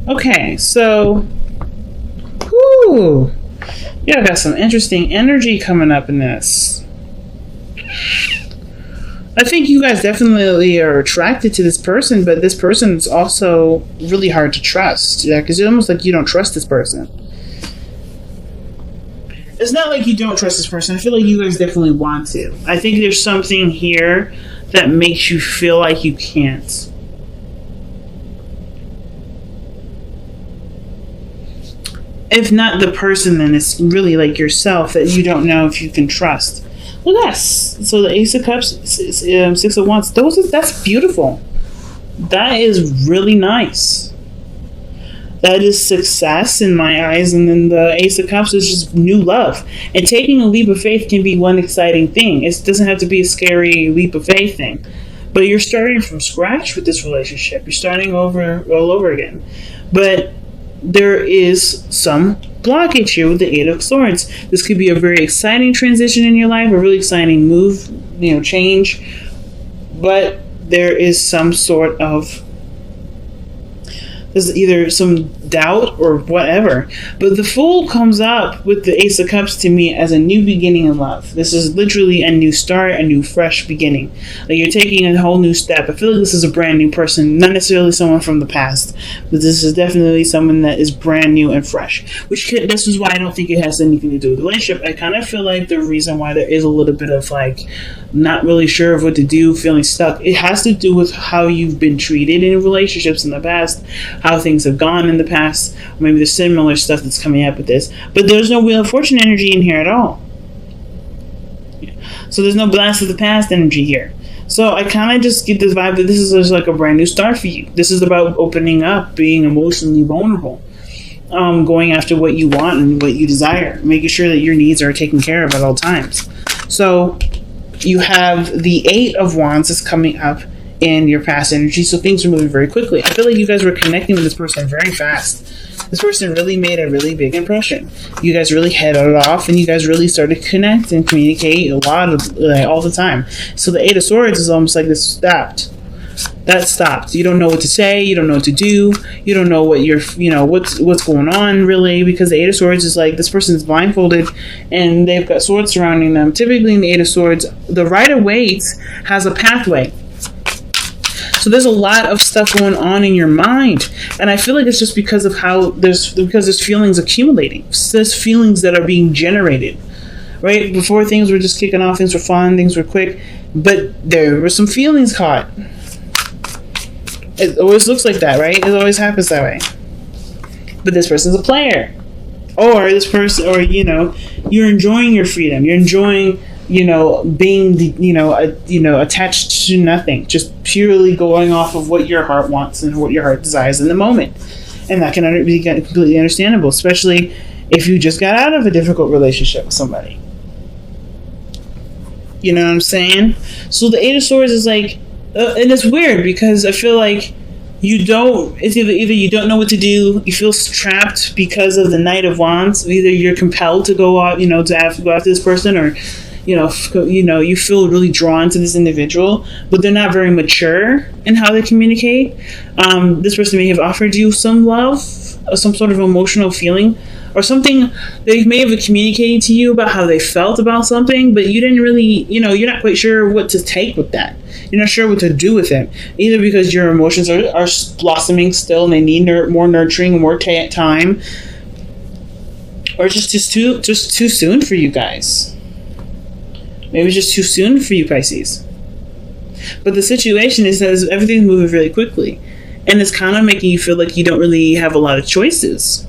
Okay, so, whoo, yeah, I got some interesting energy coming up in this. I think you guys definitely are attracted to this person, but this person is also really hard to trust. Yeah, because it's almost like you don't trust this person. It's not like you don't trust this person. I feel like you guys definitely want to. I think there's something here that makes you feel like you can't. If not the person, then it's really like yourself that you don't know if you can trust. Look at this. So the Ace of Cups, Six of Wands. That's beautiful. That is really nice. That is success in my eyes. And then the Ace of Cups is just new love. And taking a leap of faith can be one exciting thing. It doesn't have to be a scary leap of faith thing. But you're starting from scratch with this relationship. You're starting all over again. But there is some blockage here with the Eight of Swords. This could be a very exciting transition in your life, a really exciting move, change. But there is some sort of, there's either some doubt or whatever. But the Fool comes up with the Ace of Cups to me as a new beginning in love. This is literally a new start, a new fresh beginning. Like you're taking a whole new step. I feel like this is a brand new person, not necessarily someone from the past, but this is definitely someone that is brand new and fresh. This is why I don't think it has anything to do with the relationship. I kind of feel like the reason why there is a little bit of like not really sure of what to do, feeling stuck, it has to do with how you've been treated in relationships in the past, how things have gone in the past. Maybe there's similar stuff that's coming up with this, but there's no Wheel of Fortune energy in here at all. So there's no Blast of the Past energy here. So I kind of just get this vibe that this is just like a brand new start for you. This is about opening up, being emotionally vulnerable, going after what you want and what you desire, making sure that your needs are taken care of at all times. So you have the Eight of Wands is coming up in your past energy, so things are moving very quickly. I feel like you guys were connecting with this person very fast. This person really made a really big impression. You guys really hit it off, and you guys really started to connect and communicate a lot of all the time. So the Eight of Swords is almost like this stopped. That stopped. You don't know what to say. You don't know what to do. You don't know what you're, what's going on really, because the Eight of Swords is like this person's blindfolded and they've got swords surrounding them. Typically in the Eight of Swords, the Rider-Waite has a pathway. So there's a lot of stuff going on in your mind, and I feel like it's just because of how there's feelings accumulating. There's feelings that are being generated, right? Before things were just kicking off, things were fun, things were quick, but there were some feelings caught. It always looks like that, right? It always happens that way. But this person's a player, or this person, or you're enjoying your freedom. You're enjoying being attached to nothing, just purely going off of what your heart wants and what your heart desires in the moment. And that can be completely understandable, especially if you just got out of a difficult relationship with somebody. You know what I'm saying? So the Eight of Swords is like, and it's weird because I feel like it's either you don't know what to do, you feel trapped because of the Knight of Wands. Either you're compelled to go out, to have to go after this person, or you feel really drawn to this individual, but they're not very mature in how they communicate. This person may have offered you some love, or some sort of emotional feeling, or something. They may have communicated to you about how they felt about something, but you didn't really, you're not quite sure what to take with that. You're not sure what to do with it, either because your emotions are blossoming still and they need more nurturing and more time, or just too soon for you guys. Maybe it's just too soon for you, Pisces. But the situation is that everything's moving really quickly. And it's kind of making you feel like you don't really have a lot of choices.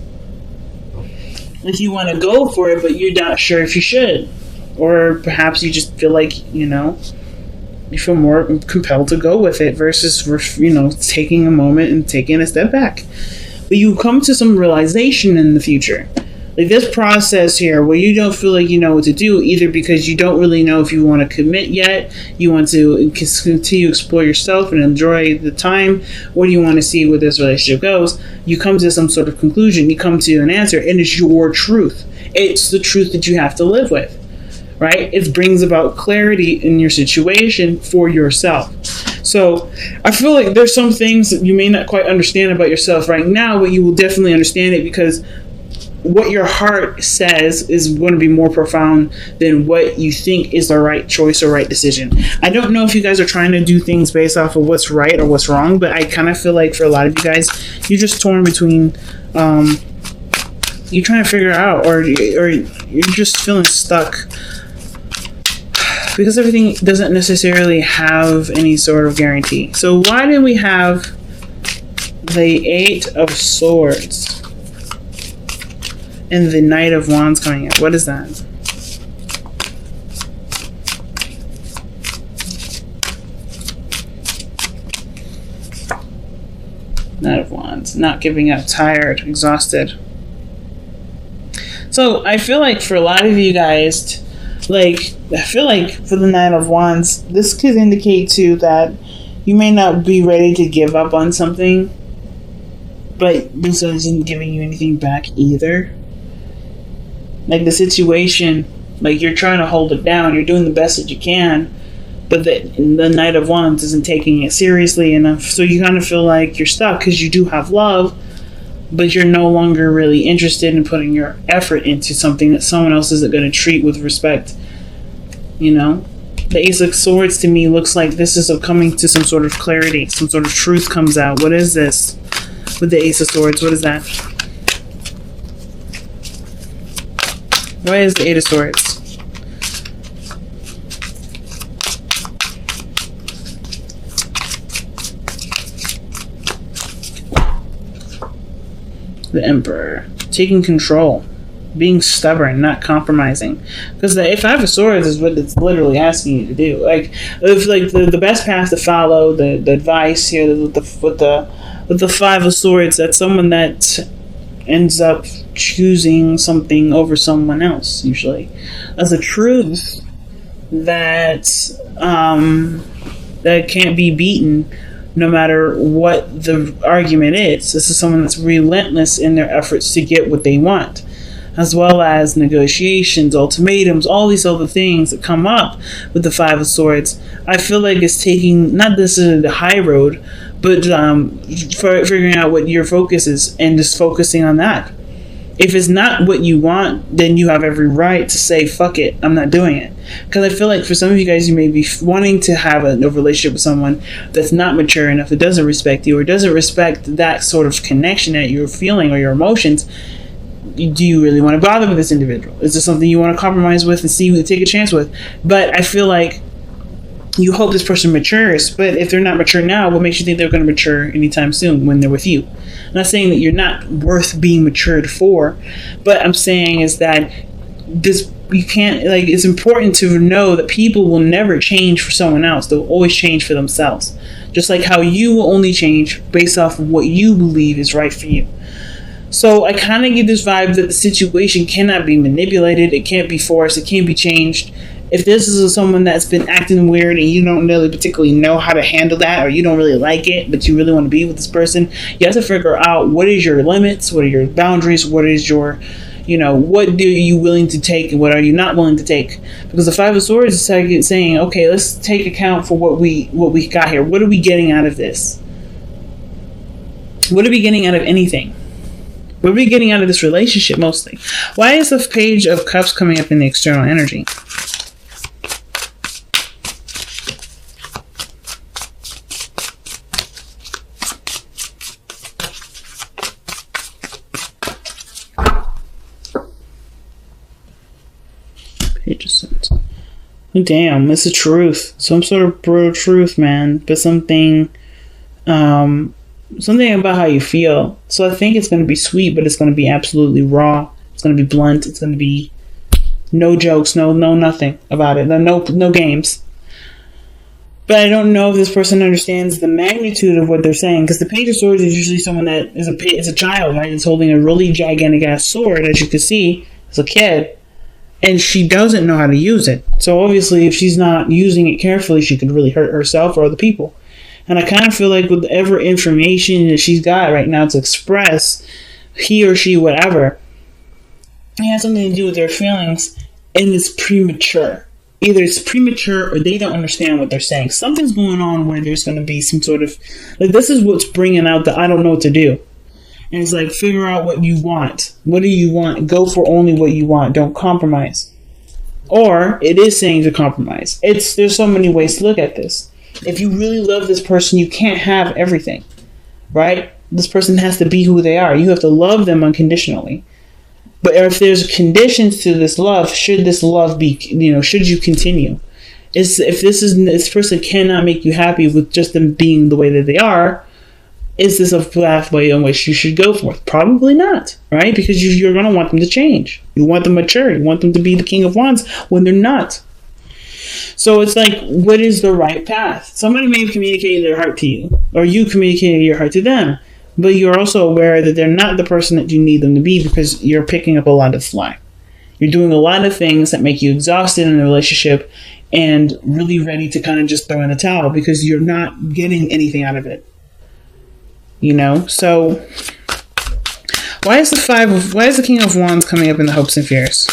Like you want to go for it, but you're not sure if you should. Or perhaps you just feel like, you feel more compelled to go with it versus, taking a moment and taking a step back. But you come to some realization in the future. Like this process here where you don't feel like you know what to do, either because you don't really know if you want to commit yet, you want to continue to explore yourself and enjoy the time, or do you want to see where this relationship goes. You come to some sort of conclusion, you come to an answer, and it's your truth. It's the truth that you have to live with, right? It brings about clarity in your situation for yourself. So I feel like there's some things that you may not quite understand about yourself right now, but you will definitely understand it because what your heart says is going to be more profound than what you think is the right choice or right decision. I don't know if you guys are trying to do things based off of what's right or what's wrong, but I kind of feel like for a lot of you guys, you're just torn between, you're trying to figure out, or you're just feeling stuck because everything doesn't necessarily have any sort of guarantee. So why do we have the Eight of Swords and the Knight of Wands coming in? What is that? Knight of Wands. Not giving up. Tired. Exhausted. So I feel like for a lot of you guys, like, I feel like for the Knight of Wands, this could indicate too that you may not be ready to give up on something, but this isn't giving you anything back either. Like the situation, like you're trying to hold it down, you're doing the best that you can, but the Knight of Wands isn't taking it seriously enough. So you kind of feel like you're stuck because you do have love, but you're no longer really interested in putting your effort into something that someone else isn't going to treat with respect. You know? The Ace of Swords to me looks like this is coming to some sort of clarity, some sort of truth comes out. What is this with the Ace of Swords? What is that? Why is the Eight of Swords? The Emperor. Taking control. Being stubborn, not compromising. Because the Five of Swords is what it's literally asking you to do. Like, if like the best path to follow, the advice here with the Five of Swords, that's someone that ends up choosing something over someone else, usually. As a truth that that can't be beaten no matter what the argument is. This is someone that's relentless in their efforts to get what they want, as well as negotiations, ultimatums, all these other things that come up with the Five of Swords. I feel like it's taking, not necessarily the high road, but for figuring out what your focus is and just focusing on that. If it's not what you want, then you have every right to say, fuck it, I'm not doing it. Because I feel like for some of you guys, you may be wanting to have a relationship with someone that's not mature enough, that doesn't respect you, or doesn't respect that sort of connection that you're feeling or your emotions. Do you really want to bother with this individual? Is this something you want to compromise with and see, take a chance with? But I feel like you hope this person matures, but if they're not mature now, what makes you think they're going to mature anytime soon when they're with you? I'm not saying that you're not worth being matured for, but I'm saying is that this, you can't, like, it's important to know that people will never change for someone else. They'll always change for themselves. Just like how you will only change based off of what you believe is right for you. So I kind of get this vibe that the situation cannot be manipulated, it can't be forced, it can't be changed. If this is someone that's been acting weird and you don't really particularly know how to handle that, or you don't really like it, but you really want to be with this person, you have to figure out what is your limits, what are your boundaries, what is your, what are you willing to take and what are you not willing to take? Because the Five of Swords is saying, okay, let's take account for what we got here. What are we getting out of this? What are we getting out of anything? What are we getting out of this relationship mostly? Why is the Page of Cups coming up in the external energy? Page of Swords. Damn, it's the truth. Some sort of brutal truth, man. But something about how you feel. So I think it's going to be sweet, but it's going to be absolutely raw. It's going to be blunt. It's going to be no jokes, no nothing about it. No games. But I don't know if this person understands the magnitude of what they're saying, because the Page of Swords is usually someone that is a child, right? It's holding a really gigantic ass sword, as you can see, as a kid, and she doesn't know how to use it. So obviously, if she's not using it carefully, she could really hurt herself or other people. And I kind of feel like with whatever information that she's got right now to express, he or she, whatever, it has something to do with their feelings, and it's premature. either it's premature or they don't understand what they're saying. Something's going on where there's going to be some sort of, like, this is what's bringing out the I don't know what to do. And it's like, figure out what you want. What do you want? Go for only what you want. Don't compromise. Or it is saying to compromise. There's so many ways to look at this. If you really love this person, you can't have everything, right? This person has to be who they are. You have to love them unconditionally. But if there's conditions to this love, should this love be, should you continue? If this person cannot make you happy with just them being the way that they are, is this a pathway in which you should go for? Probably not, right? Because you're going to want them to change. You want them mature. You want them to be the King of Wands when they're not. So it's like, what is the right path? Somebody may have communicated their heart to you, or you communicated your heart to them, but you're also aware that they're not the person that you need them to be because you're picking up a lot of slack. You're doing a lot of things that make you exhausted in the relationship and really ready to kind of just throw in the towel because you're not getting anything out of it. So why is the King of Wands coming up in the hopes and fears?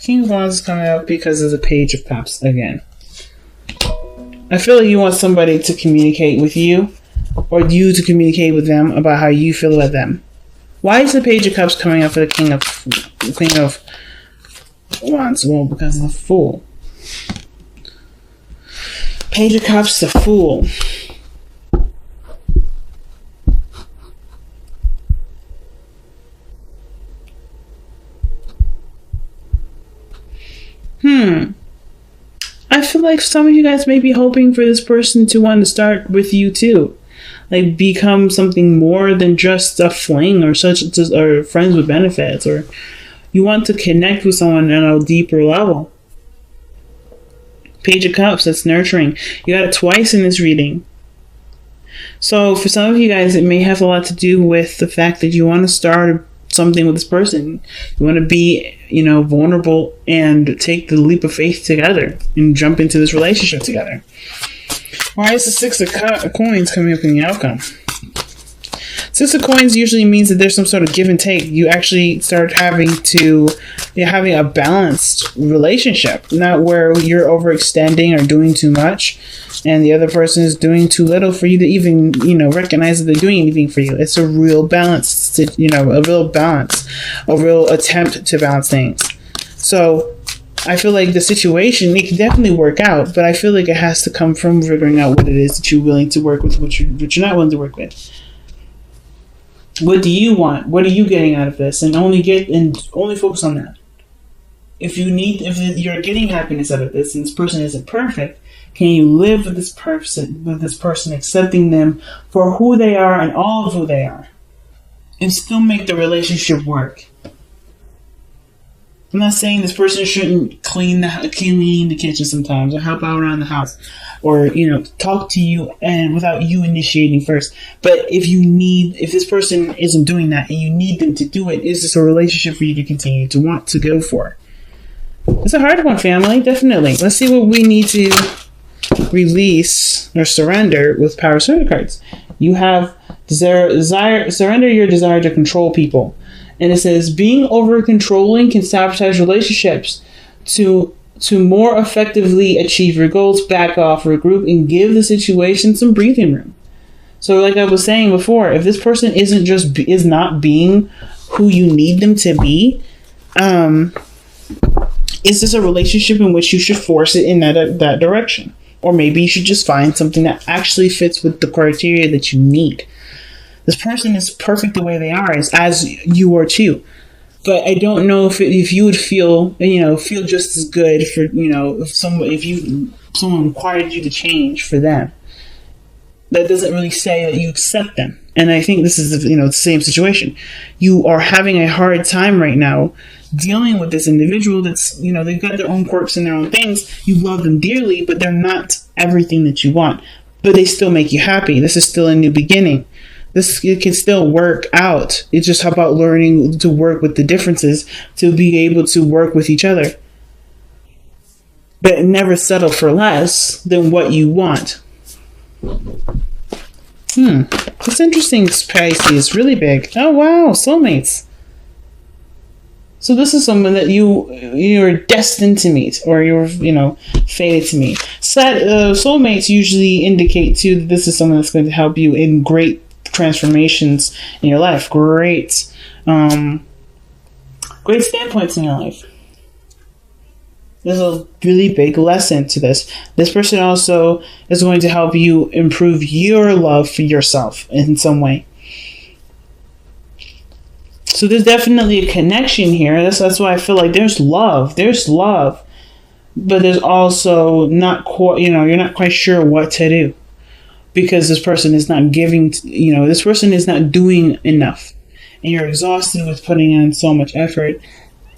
King of Wands is coming up because of the Page of Cups again. I feel like you want somebody to communicate with you or you to communicate with them about how you feel about them. Why is the Page of Cups coming up for the King of Wands? Well, because of the Fool. Page of Cups, the Fool. I feel like some of you guys may be hoping for this person to want to start with you too. Like become something more than just a fling or or friends with benefits, or you want to connect with someone on a deeper level. Page of Cups, that's nurturing. You got it twice in this reading. So for some of you guys, it may have a lot to do with the fact that you want to start something with this person. You want to be, vulnerable and take the leap of faith together and jump into this relationship together. Why is the Six of Coins coming up in the outcome? Six of Coins usually means that there's some sort of give and take. You actually start having a balanced relationship, not where you're overextending or doing too much and the other person is doing too little for you to even, recognize that they're doing anything for you. It's a real balance, a real attempt to balance things. So I feel like the situation, it can definitely work out, but I feel like it has to come from figuring out what it is that you're willing to work with, what you're not willing to work with. What do you want? What are you getting out of this? And only focus on that. If you're getting happiness out of this, and this person isn't perfect, can you live with this person, accepting them for who they are and all of who they are, and still make the relationship work? I'm not saying this person shouldn't clean the kitchen sometimes, or help out around the house, or talk to you and without you initiating first. But if this person isn't doing that and you need them to do it, is this a relationship for you to continue to want to go for? It's a hard one, family, definitely. Let's see what we need to release or surrender with Power Surrender cards. You have surrender your desire to control people. And it says, being over-controlling can sabotage relationships. To more effectively achieve your goals, back off, regroup, and give the situation some breathing room. So like I was saying before, if this person is not being who you need them to be, is this a relationship in which you should force it in that direction? Or maybe you should just find something that actually fits with the criteria that you need. This person is perfect the way they are, as you are too. But I don't know if you would feel just as good for, if someone required you to change for them. That doesn't really say that you accept them. And I think this is, the same situation. You are having a hard time right now dealing with this individual that's, they've got their own quirks and their own things. You love them dearly, but they're not everything that you want. But they still make you happy. This is still a new beginning. It can still work out. It's just about learning to work with the differences to be able to work with each other. But never settle for less than what you want. It's interesting, Pisces. Really big. Oh, wow. Soulmates. So this is someone that you're destined to meet, or you're fated to meet. Soulmates usually indicate too that this is someone that's going to help you in great transformations in your life. Great standpoints in your life. There's a really big lesson to this. This person also is going to help you improve your love for yourself in some way. So there's definitely a connection here. That's why I feel like there's love. There's love. But there's also not quite, you're not quite sure what to do. Because this person is not giving, this person is not doing enough. And you're exhausted with putting in so much effort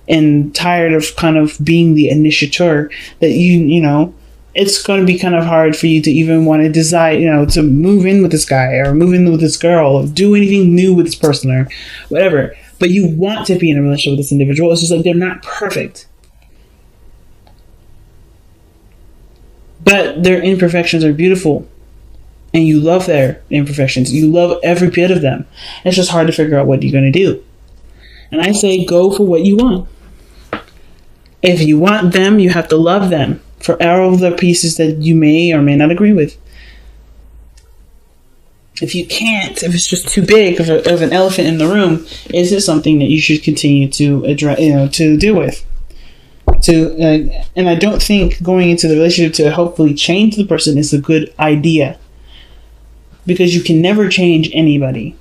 and tired of kind of being the initiator that it's going to be kind of hard for you to even want to decide, to move in with this guy or move in with this girl or do anything new with this person or whatever. But you want to be in a relationship with this individual. It's just like they're not perfect. But their imperfections are beautiful. And you love their imperfections. You love every bit of them. It's just hard to figure out what you're going to do. And I say go for what you want. If you want them, you have to love them for all of the pieces that you may or may not agree with. If you can't, if it's just too big of an elephant in the room, is it something that you should continue to address, to deal with? And I don't think going into the relationship to hopefully change the person is a good idea. Because you can never change anybody.